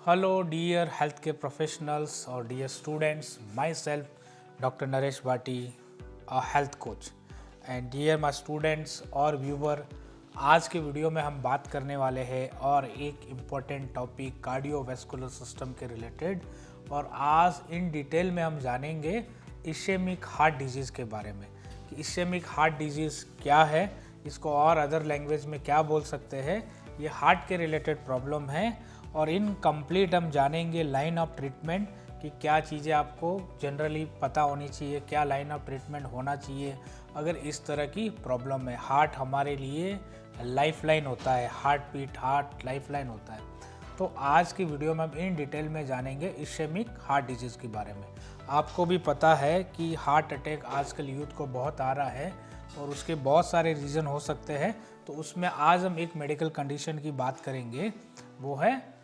Hello, dear healthcare professionals or dear students. Myself, Dr. Naresh Bhati, a health coach. And dear my students और viewer, आज के video में हम बात करने वाले हैं और एक इम्पोर्टेंट टॉपिक कार्डियोवैस्कुलर सिस्टम के रिलेटेड। और आज इन डिटेल में हम जानेंगे इश्केमिक हार्ट डिजीज़ के बारे में कि इश्केमिक हार्ट डिजीज़ क्या है, इसको और अदर लैंग्वेज में क्या बोल सकते हैं। ये हार्ट के रिलेटेड प्रॉब्लम है और इन कंप्लीट हम जानेंगे लाइन ऑफ ट्रीटमेंट कि क्या चीज़ें आपको जनरली पता होनी चाहिए, क्या लाइन ऑफ ट्रीटमेंट होना चाहिए अगर इस तरह की प्रॉब्लम है। हार्ट हमारे लिए लाइफलाइन होता है, हार्ट बीट हार्ट लाइफलाइन होता है। तो आज की वीडियो में हम इन डिटेल में जानेंगे इश्केमिक हार्ट डिजीज़ के बारे में। आपको भी पता है कि हार्ट अटैक आजकल यूथ को बहुत आ रहा है और उसके बहुत सारे रीज़न हो सकते हैं। तो उसमें आज हम एक मेडिकल कंडीशन की बात करेंगे, वो है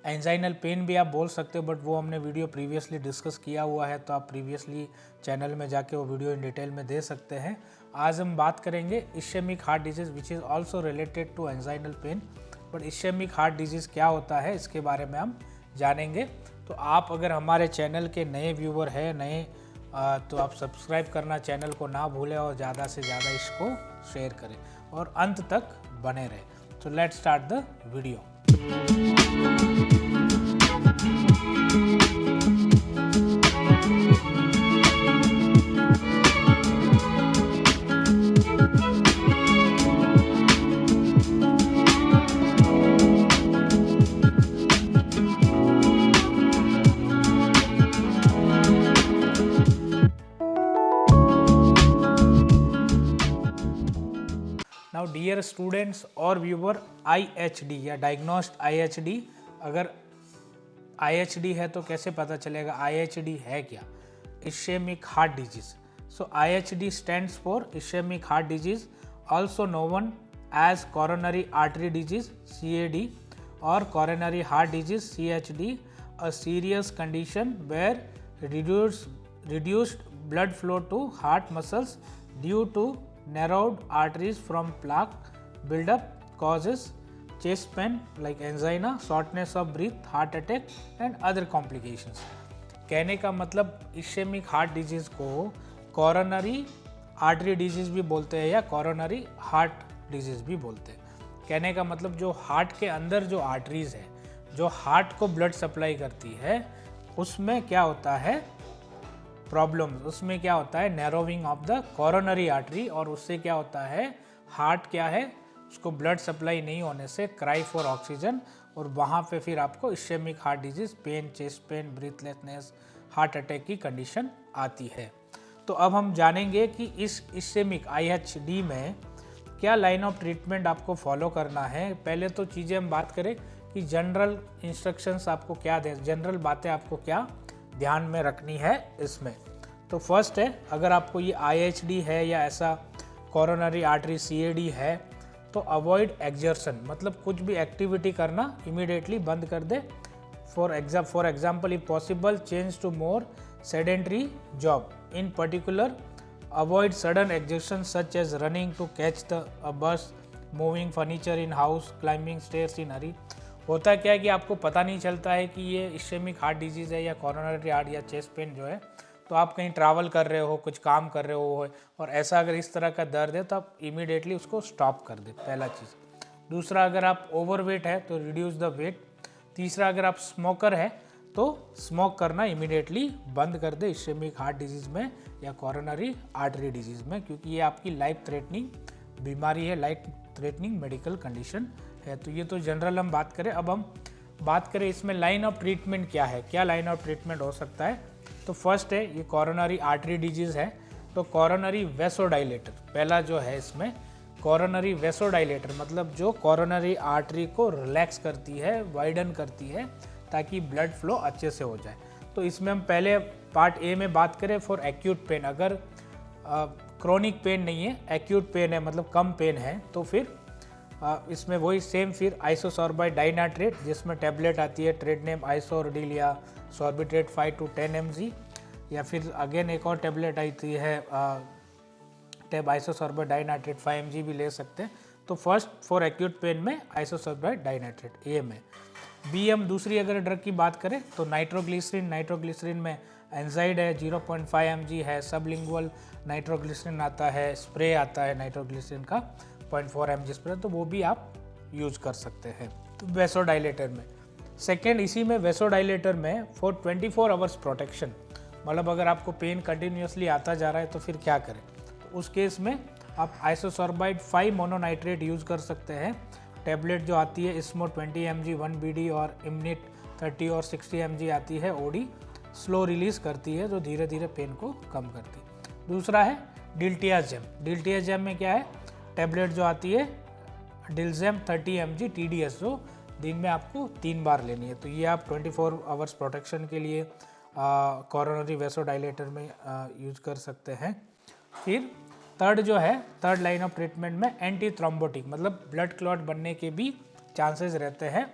एंजाइनल पेन भी आप बोल सकते हो, बट वो हमने वीडियो प्रीवियसली डिस्कस किया हुआ है, तो आप प्रीवियसली चैनल में जाके वो वीडियो इन डिटेल में दे सकते हैं। आज हम बात करेंगे ischemic heart disease which is also related to anginal pain. But ischemic heart disease क्या होता है इसके बारे में हम जानेंगे। तो आप अगर हमारे चैनल के नए व्यूवर हैं तो आप सब्सक्राइब करना चैनल को ना भूलें और ज़्यादा से ज़्यादा इसको शेयर करें और अंत तक बने रहें। तो let's start the video. Now dear students और व्यूवर, IHD या डायग्नोस्ड IHD, अगर IHD है तो कैसे पता चलेगा IHD है क्या? Ischemic heart disease. So IHD stands for ischemic heart disease, also known as coronary artery disease CAD और coronary heart disease CHD, a serious condition where reduced blood flow to heart muscles due to narrowed arteries from plaque buildup causes chest pain like angina, shortness of breath, heart attack and other complications। कहने का मतलब ischaemic heart disease को coronary artery disease भी बोलते हैं या coronary heart disease भी बोलते हैं। कहने का मतलब जो हार्ट के अंदर जो आर्टरीज़ है, जो हार्ट को ब्लड सप्लाई करती है, उसमें क्या होता है प्रॉब्लम, उसमें क्या होता है नैरोविंग ऑफ द कोरोनरी आर्टरी, और उससे क्या होता है हार्ट क्या है उसको ब्लड सप्लाई नहीं होने से क्राई फॉर ऑक्सीजन, और वहाँ पे फिर आपको ischemic heart disease, pain, chest pain, breathlessness, heart attack की कंडीशन आती है। तो अब हम जानेंगे कि इस इश्केमिक IHD में क्या लाइन ऑफ ट्रीटमेंट आपको फॉलो करना है। पहले तो चीज़ें हम बात करें कि जनरल इंस्ट्रक्शंस आपको क्या दें, जनरल बातें आपको क्या ध्यान में रखनी है इसमें। तो फर्स्ट है, अगर आपको ये IHD है या ऐसा कोरोनरी आर्टरी CAD है तो अवॉइड एक्जर्शन, मतलब कुछ भी एक्टिविटी करना इमीडिएटली बंद कर दे। For example if possible change to more sedentary job. In particular avoid sudden exertion such as running to catch the bus, moving furniture in house, climbing stairs in hurry. होता क्या है कि आपको पता नहीं चलता है कि ये इश्केमिक हार्ट डिजीज़ है या कोरोनरी हार्ट या चेस्ट पेन जो है, तो आप कहीं ट्रैवल कर रहे हो, कुछ काम कर रहे हो और ऐसा अगर इस तरह का दर्द है तो आप इमीडिएटली उसको स्टॉप कर दे, पहला चीज़। दूसरा, अगर आप ओवरवेट है तो रिड्यूस द वेट। तीसरा, अगर आप स्मोकर है तो स्मोक करना इमीडिएटली बंद कर दे इश्केमिक हार्ट डिजीज़ में या कोरोनरी आर्टरी डिजीज़ में, क्योंकि ये आपकी लाइफ थ्रेटनिंग बीमारी है, लाइफ थ्रेटनिंग मेडिकल कंडीशन है। तो ये तो जनरल हम बात करें। अब हम बात करें इसमें लाइन ऑफ ट्रीटमेंट क्या है, क्या लाइन ऑफ ट्रीटमेंट हो सकता है। तो फर्स्ट है, ये कोरोनरी आर्टरी डिजीज़ है तो कोरोनरी वेसोडाइलेटर पहला जो है इसमें। कोरोनरी वेसोडाइलेटर मतलब जो कोरोनरी आर्टरी को रिलैक्स करती है, वाइडन करती है ताकि ब्लड फ्लो अच्छे से हो जाए। तो इसमें हम पहले पार्ट ए में बात करें फॉर एक्यूट पेन। अगर क्रोनिक पेन नहीं है, एक्यूट पेन है मतलब कम पेन है, तो फिर इसमें वही सेम फिर आइसोसॉर्बाइड डाइनाइट्रेट, जिसमें टैबलेट आती है ट्रेडनेम आइसोर्डिल या सॉर्बिट्रेट 5 to 10 mg, या फिर अगेन एक और टैबलेट आती है टैब आइसोसॉर्बाइड डाइनाइट्रेट 5 mg भी ले सकते हैं। तो फर्स्ट फॉर एक्यूट पेन में आइसोसॉर्बाइड डाइनाइट्रेट ए में। हम दूसरी अगर ड्रग की बात करें तो नाइट्रोग्लिसरीन में एंजाइड है 0.5 mg है, सबलिंगुअल नाइट्रोग्लिसरीन आता है, स्प्रे आता है नाइट्रोग्लिसरीन का 0.4 mg स्प्रे, तो वो भी आप यूज कर सकते हैं। तो वेसोडाइलेटर में सेकेंड, इसी में वेसोडाइलेटर में फॉर 24 आवर्स प्रोटेक्शन, मतलब अगर आपको पेन कंटिन्यूसली आता जा रहा है तो फिर क्या करें, तो उस केस में आप आइसोसोर्बाइड 5 मोनोनाइट्रेट यूज़ कर सकते हैं। टैबलेट जो आती है इसमें 20 mg 1 BD और इम्निट 30 और 60 mg आती है ओडी, स्लो रिलीज करती है जो धीरे धीरे पेन को कम करती है। दूसरा है डिल्टियाजेम में क्या है, टैबलेट जो आती है डिल्जेम 30 mg TDS जो दिन में आपको 3 बार लेनी है, तो ये आप 24 आवर्स प्रोटेक्शन के लिए कोरोनरी वेसोडाइलेटर में यूज कर सकते हैं। फिर थर्ड लाइन ऑफ ट्रीटमेंट में एंटी थ्रोम्बोटिक, मतलब ब्लड क्लॉट बनने के भी चांसेस रहते हैं,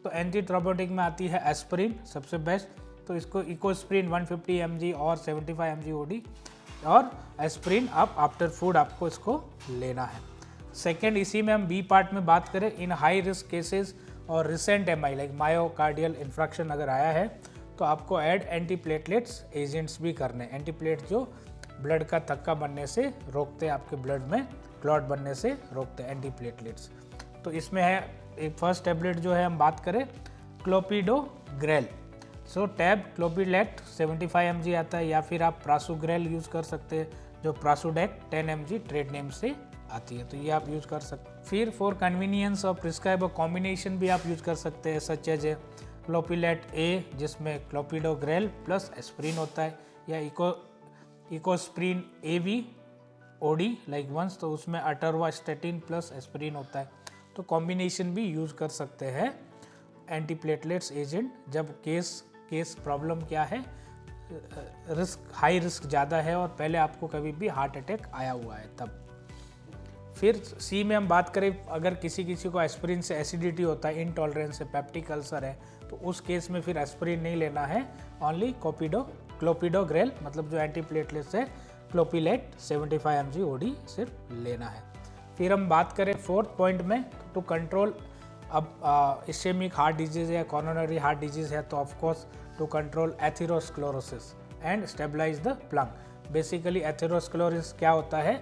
तो एंटी थ्रोम्बोटिक में आती है एस्पिरिन सबसे बेस्ट, तो इसको इकोस्प्रिन 150 mg और 75 mg ओडी, और एस्पिरिन आप आफ्टर फूड आपको इसको लेना है। सेकेंड, इसी में हम बी पार्ट में बात करें, इन हाई रिस्क केसेस और recent MI like myocardial infarction अगर आया है तो आपको ऐड एंटीप्लेटलेट्स एजेंट्स भी करने, एंटीप्लेट जो ब्लड का थक्का बनने से रोकते, आपके ब्लड में क्लॉट बनने से रोकते एंटीप्लेटलेट्स। तो इसमें है एक फर्स्ट टैबलेट जो है हम बात करें क्लोपिडोग्रेल, सो टैब क्लोपिलेट 75 mg आता है, या फिर आप प्रासुग्रेल यूज़ कर सकते हैं जो प्रासुडेक 10 mg ट्रेड नेम से आती है, तो ये आप यूज़ कर सकते हैं। फिर फॉर कन्वीनियंस और प्रिस्क्राइब कॉम्बिनेशन भी आप यूज़ कर सकते हैं, सच एज क्लोपिलेट ए जिसमें क्लोपिडोग्रेल प्लस एस्पिरिन होता है, या Ecosprin AV OD like once, तो उसमें अटरवास्टेटिन प्लस एस्पिरिन होता है, तो कॉम्बिनेशन भी यूज़ कर सकते हैं एंटीप्लेटलेट्स एजेंट जब केस प्रॉब्लम क्या है, हाई रिस्क ज़्यादा है और पहले आपको कभी भी हार्ट अटैक आया हुआ है तब। फिर सी में हम बात करें, अगर किसी को एस्पिरिन से एसिडिटी होता है, इनटॉलरेंस है, पेप्टिक अल्सर है, तो उस केस में फिर एस्पिरिन नहीं लेना है, ओनली क्लोपिडोग्रेल मतलब जो एंटीप्लेटलेट्स है क्लोपिलेट 75 mg OD सिर्फ लेना है। फिर हम बात करें फोर्थ पॉइंट में, टू कंट्रोल, अब इस्केमिक हार्ट डिजीज या कोरोनरी हार्ट डिजीज है तो of course to control atherosclerosis and stabilize the plaque. Basically atherosclerosis क्या होता है,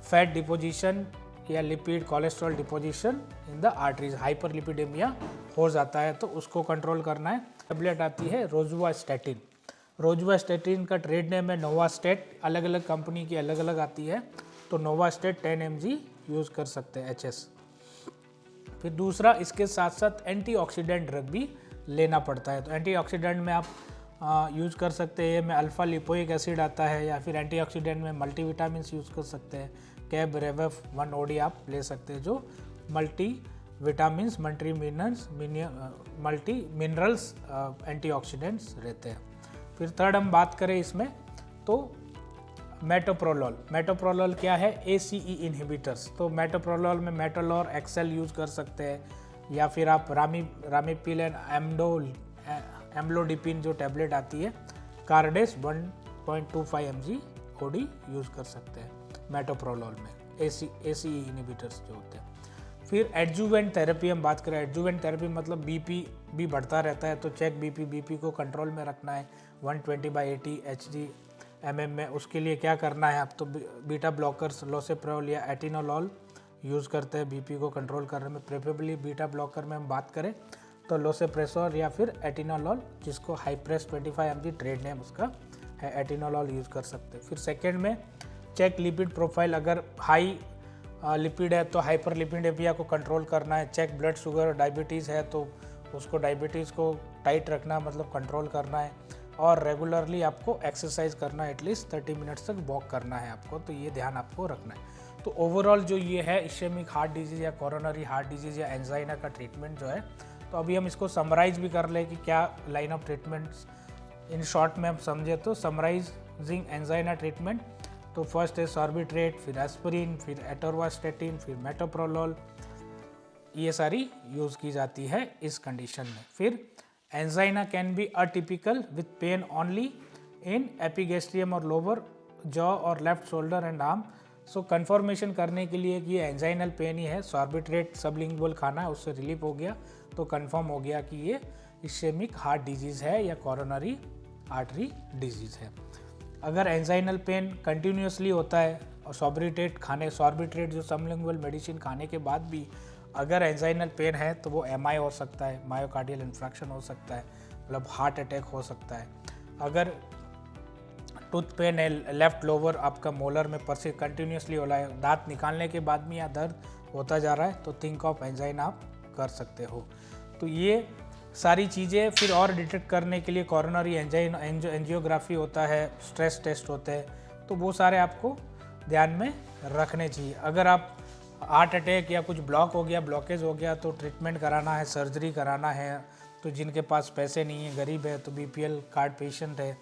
फैट डिपोजिशन या lipid cholesterol deposition in the arteries, hyperlipidemia हो जाता है, तो उसको कंट्रोल करना है। टैबलेट आती है रोजुवास्टेटिन का ट्रेड नेम है नोवास्टेट, अलग अलग कंपनी की अलग अलग आती है, तो नोवास्टेट 10 mg यूज़ कर सकते हैं HS। फिर दूसरा, इसके साथ साथ एंटीऑक्सीडेंट ड्रग भी लेना पड़ता है, तो एंटीऑक्सीडेंट में आप यूज़ कर सकते हैं, में अल्फा लिपोइक एसिड आता है, या फिर एंटीऑक्सीडेंट में मल्टीविटामिन यूज़ कर सकते हैं, कैब रेवेफ 1 OD आप ले सकते हैं जो multi vitamins multi minerals antioxidants रहते हैं। फिर थर्ड हम बात करें इसमें तो मेटोप्रोलोल क्या है, ACE इनहिबिटर्स, तो मेटोप्रोलोल में मेटोलोर एक्सेल यूज़ कर सकते हैं, या फिर आप रामीपिल एम्लोडिपिन जो टैबलेट आती है कार्डेस 1.25 mg OD यूज़ कर सकते हैं मेटोप्रोलोल में, ACE इनहिबिटर्स जो होते हैं। फिर एडजुवेंट थेरेपी हम बात करें, एडजुवेंट थेरेपी मतलब BP भी बढ़ता रहता है, तो चेक BP को कंट्रोल में रखना है 120/80 Hg/mm में, उसके लिए क्या करना है, आप तो बीटा ब्लॉकर्स लोसेप्रोल या एटिनोलॉल यूज़ करते हैं BP को कंट्रोल करने में। प्रेफरेबली बीटा ब्लॉकर में हम बात करें तो लोसेप्रेसोर या फिर एटिनोलॉल, जिसको हाईप्रेस 25 mg ट्रेड नेम उसका है, एटिनोलॉल यूज़ कर सकते हैं। फिर सेकेंड में चेक लिपिड प्रोफाइल, अगर हाई लिपिड है तो हाइपर लिपिडेमिया को कंट्रोल करना है, चेक ब्लड शुगर, डायबिटीज़ है तो उसको डायबिटीज़ को टाइट रखना मतलब कंट्रोल करना है, और रेगुलरली आपको एक्सरसाइज करना है, एटलीस्ट 30 मिनट्स तक वॉक करना है आपको, तो ये ध्यान आपको रखना है। तो ओवरऑल जो ये है इस्केमिक हार्ट डिजीज़ या कोरोनरी हार्ट डिजीज़ या एंजाइना का ट्रीटमेंट जो है, तो अभी हम इसको समराइज भी कर लें कि क्या line of treatments in short में हम समझे, तो समराइजिंग एंजाइना ट्रीटमेंट, तो फर्स्ट है सॉर्बिट्रेट, फिर एस्पिरिन, फिर एटोरवास्टेटिन, फिर मेटोप्रोलोल, ये सारी यूज़ की जाती है इस कंडीशन में। फिर angina can be atypical with pain only in epigastrium और लोअर जॉ और left shoulder and arm, so confirmation करने के लिए कि ये एंजाइनल पेन ही है, सॉर्बिट्रेट सबलिंगुअल खाना है, उससे रिलीफ हो गया तो कंफर्म हो गया कि ये इश्केमिक हार्ट डिजीज़ है या कोरोनरी आर्टरी डिजीज़ है। अगर एंजाइनल पेन कंटिन्यूसली होता है और सॉर्बिट्रेट जो सबलिंगुअल मेडिसिन खाने के बाद भी अगर एंजाइनल पेन है तो वो MI हो सकता है, मायोकार्डियल इन्फ्रैक्शन हो सकता है, मतलब हार्ट अटैक हो सकता है। अगर टूथ पेन है, लेफ्ट लोअर आपका मोलर में परसे कंटिन्यूसली हो रहा है, दांत निकालने के बाद भी यहाँ दर्द होता जा रहा है, तो थिंक ऑफ एंजाइना आप कर सकते हो। तो ये सारी चीज़ें फिर और डिटेक्ट करने के लिए कोरोनरी एंजियोग्राफी होता है, स्ट्रेस टेस्ट होते हैं, तो वो सारे आपको ध्यान में रखने चाहिए। अगर आप हार्ट अटैक या कुछ ब्लॉकेज हो गया तो ट्रीटमेंट कराना है, सर्जरी कराना है। तो जिनके पास पैसे नहीं है, गरीब है, तो BPL कार्ड पेशेंट है,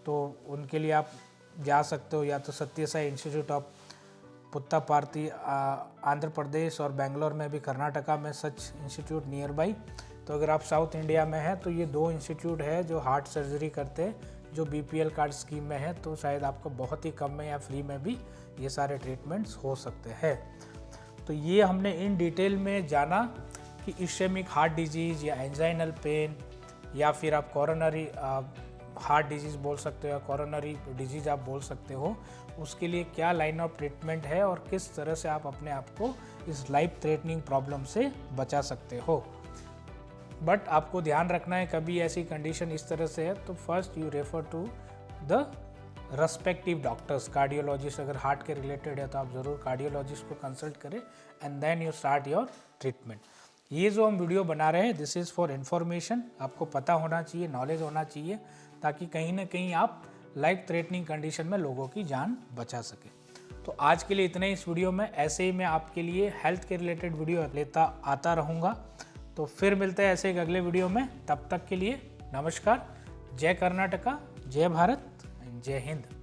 तो उनके लिए आप जा सकते हो या तो सत्यसाई इंस्टीट्यूट ऑफ पुत्तापार्थी आंध्र प्रदेश और बेंगलोर में भी, कर्नाटका में सच इंस्टीट्यूट नियर बाई। तो अगर आप साउथ इंडिया में हैं तो ये 2 इंस्टीट्यूट है जो हार्ट सर्जरी करते हैं, जो BPL कार्ड स्कीम में है, तो शायद आपको बहुत ही कम में या फ्री में भी ये सारे ट्रीटमेंट्स हो सकते हैं। तो ये हमने इन डिटेल में जाना कि इश्केमिक हार्ट डिजीज़ या एंजाइनल पेन या फिर आप कोरोनरी हार्ट डिजीज़ बोल सकते हो या कोरोनरी डिजीज़ आप बोल सकते हो, उसके लिए क्या लाइन ऑफ ट्रीटमेंट है और किस तरह से आप अपने आप को इस लाइफ थ्रेटनिंग प्रॉब्लम से बचा सकते हो। बट आपको ध्यान रखना है, कभी ऐसी कंडीशन इस तरह से है तो first you refer to the respective doctors, cardiologist. अगर हार्ट के रिलेटेड है तो आप ज़रूर कार्डियोलॉजिस्ट को कंसल्ट करें and then you start your treatment. ये जो हम वीडियो बना रहे हैं दिस इज़ फॉर इन्फॉर्मेशन, आपको पता होना चाहिए, नॉलेज होना चाहिए, ताकि कहीं ना कहीं आप लाइफ थ्रेटनिंग कंडीशन में लोगों की जान बचा सके। तो आज के लिए इतना ही इस वीडियो में। ऐसे ही मैं आपके लिए हेल्थ के रिलेटेड वीडियो लेता आता रहूँगा। तो फिर मिलते हैं ऐसे एक अगले वीडियो में, तब तक के लिए नमस्कार। जय कर्नाटका, जय भारत, जय हिंद।